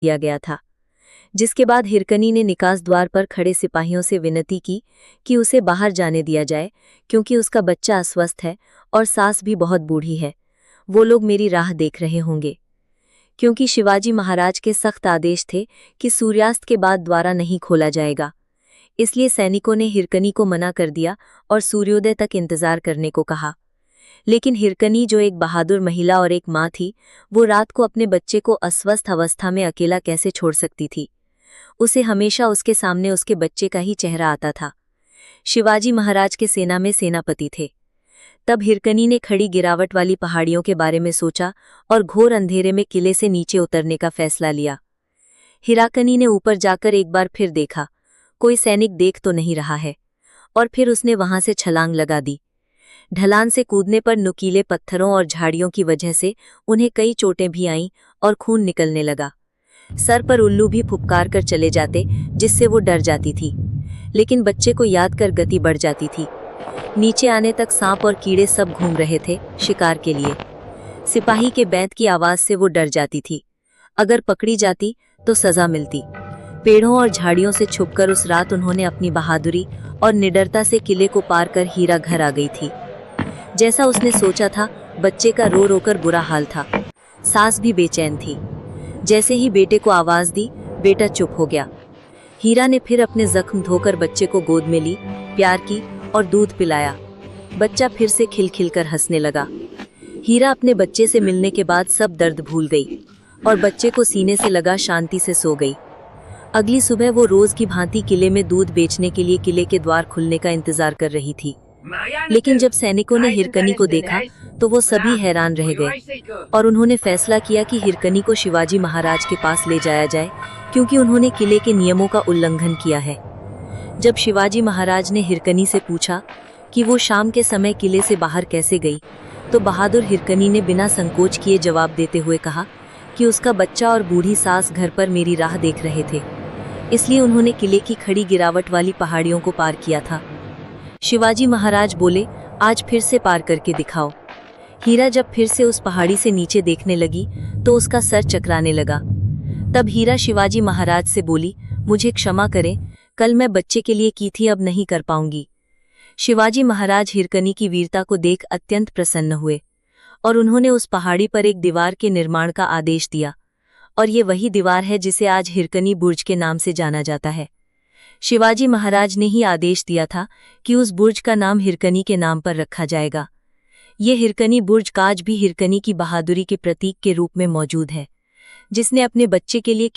दिया गया था। जिसके बाद हिरकनी ने निकास द्वार पर खड़े सिपाहियों से विनती की कि उसे बाहर जाने दिया जाए, क्योंकि उसका बच्चा अस्वस्थ है और सास भी बहुत बूढ़ी है। वो लोग मेरी राह देख रहे होंगे। क्योंकि शिवाजी महाराज के सख्त आदेश थे कि सूर्यास्त के बाद द्वारा नहीं खोला जाएगा, इसलिए सैनिकों ने हिरकनी को मना कर दिया और सूर्योदय तक इंतजार करने को कहा। लेकिन हिरकनी, जो एक बहादुर महिला और एक माँ थी, वो रात को अपने बच्चे को अस्वस्थ अवस्था में अकेला कैसे छोड़ सकती थी। उसे हमेशा उसके सामने उसके बच्चे का ही चेहरा आता था। शिवाजी महाराज के सेना में सेनापति थे। तब हिरकनी ने खड़ी गिरावट वाली पहाड़ियों के बारे में सोचा और घोर अंधेरे में किले से नीचे उतरने का फैसला लिया। हिरकनी ने ऊपर जाकर एक बार फिर देखा, कोई सैनिक देख तो नहीं रहा है, और फिर उसने वहां से छलांग लगा दी। ढलान से कूदने पर नुकीले पत्थरों और झाड़ियों की वजह से उन्हें कई चोटें भी आईं और खून निकलने लगा। सर पर उल्लू भी फुफकार कर चले जाते, जिससे वो डर जाती थी, लेकिन बच्चे को याद कर गति बढ़ जाती थी। नीचे आने तक सांप और कीड़े सब घूम रहे थे शिकार के लिए। सिपाही के बैंत की आवाज से वो डर जाती थी। अगर पकड़ी जाती तो सजा मिलती। पेड़ों और झाड़ियों से छुपकर उस रात उन्होंने अपनी बहादुरी और निडरता से किले को पार कर हीरा घर आ गई थी। जैसा उसने सोचा था, बच्चे का रो रोकर बुरा हाल था। सास भी बेचैन थी। जैसे ही बेटे को आवाज दी, बेटा चुप हो गया। हीरा ने फिर अपने जख्म धोकर बच्चे को गोद में ली, प्यार की और दूध पिलाया। बच्चा फिर से खिलखिल कर हंसने लगा। हीरा अपने बच्चे से मिलने के बाद सब दर्द भूल गई और बच्चे को सीने से लगा शांति से सो गई। अगली सुबह वो रोज की भांति किले में दूध बेचने के लिए किले के द्वार खुलने का इंतजार कर रही थी। लेकिन जब सैनिकों ने हिरकनी को देखा तो वो सभी हैरान रह गए और उन्होंने फैसला किया कि हिरकनी को शिवाजी महाराज के पास ले जाया जाए, क्योंकि उन्होंने किले के नियमों का उल्लंघन किया है। जब शिवाजी महाराज ने हिरकनी से पूछा कि वो शाम के समय किले से बाहर कैसे गई, तो बहादुर हिरकनी ने बिना संकोच किए जवाब देते हुए कहा कि उसका बच्चा और बूढ़ी सास घर पर मेरी राह देख रहे थे, इसलिए उन्होंने किले की खड़ी गिरावट वाली पहाड़ियों को पार किया था। शिवाजी महाराज बोले, आज फिर से पार करके दिखाओ। हीरा जब फिर से उस पहाड़ी से नीचे देखने लगी तो उसका सर चकराने लगा। तब हीरा शिवाजी महाराज से बोली, मुझे क्षमा करें, कल मैं बच्चे के लिए की थी, अब नहीं कर पाऊंगी। शिवाजी महाराज हिरकनी की वीरता को देख अत्यंत प्रसन्न हुए और उन्होंने उस पहाड़ी पर एक दीवार के निर्माण का आदेश दिया, और ये वही दीवार है जिसे आज हिरकनी बुर्ज के नाम से जाना जाता है। शिवाजी महाराज ने ही आदेश दिया था कि उस बुर्ज का नाम हिरकनी के नाम पर रखा जाएगा। ये हिरकनी बुर्ज आज भी हिरकनी की बहादुरी के प्रतीक के रूप में मौजूद है, जिसने अपने बच्चे के लिए